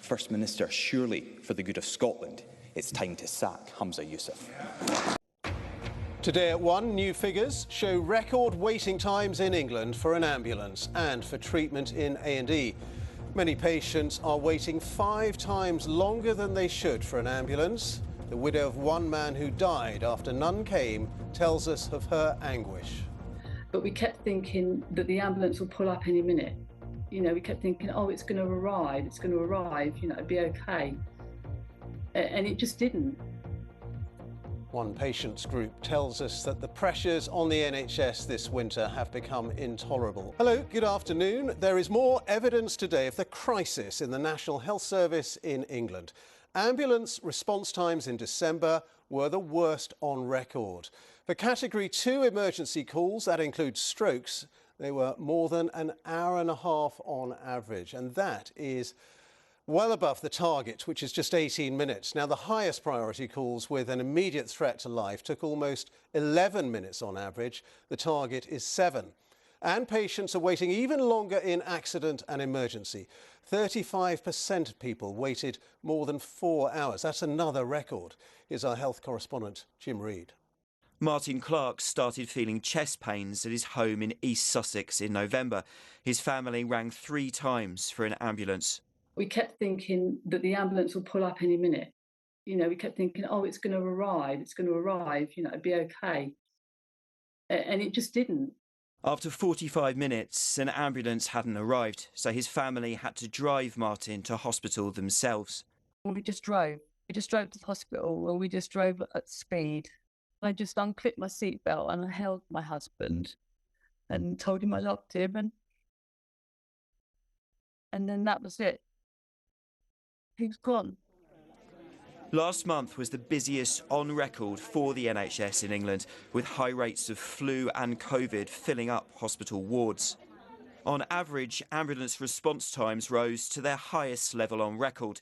First Minister, surely for the good of Scotland, it's time to sack Humza Yousaf. Today at 1, new figures show record waiting times in England for an ambulance and for treatment in A&E. Many patients are waiting 5 times longer than they should for an ambulance. The widow of one man who died after none came tells us of her anguish. But we kept thinking that the ambulance will pull up any minute. You know, we kept thinking, oh, it's going to arrive, you know, it'll be okay. And it just didn't. One patients group tells us that the pressures on the NHS this winter have become intolerable. Hello, good afternoon. There is more evidence today of the crisis in the National Health Service in England. Ambulance response times in December were the worst on record. For Category 2 emergency calls, that includes strokes, they were more than an hour and a half on average, and that is well above the target, which is just 18 minutes. Now, the highest priority calls with an immediate threat to life took almost 11 minutes on average. The target is 7. And patients are waiting even longer in accident and emergency. 35% of people waited more than 4 hours. That's another record. Here's our health correspondent, Jim Reid. Martin Clark started feeling chest pains at his home in East Sussex in November. His family rang 3 times for an ambulance. We kept thinking that the ambulance will pull up any minute. You know, we kept thinking, oh, it's going to arrive, you know, it'll be okay. And it just didn't. After 45 minutes, an ambulance hadn't arrived, so his family had to drive Martin to hospital themselves. We just drove. We just drove to the hospital, and we just drove at speed. I just unclipped my seatbelt and I held my husband and told him I loved him, and then that was it. He was gone. Last month was the busiest on record for the NHS in England, with high rates of flu and COVID filling up hospital wards. On average, ambulance response times rose to their highest level on record.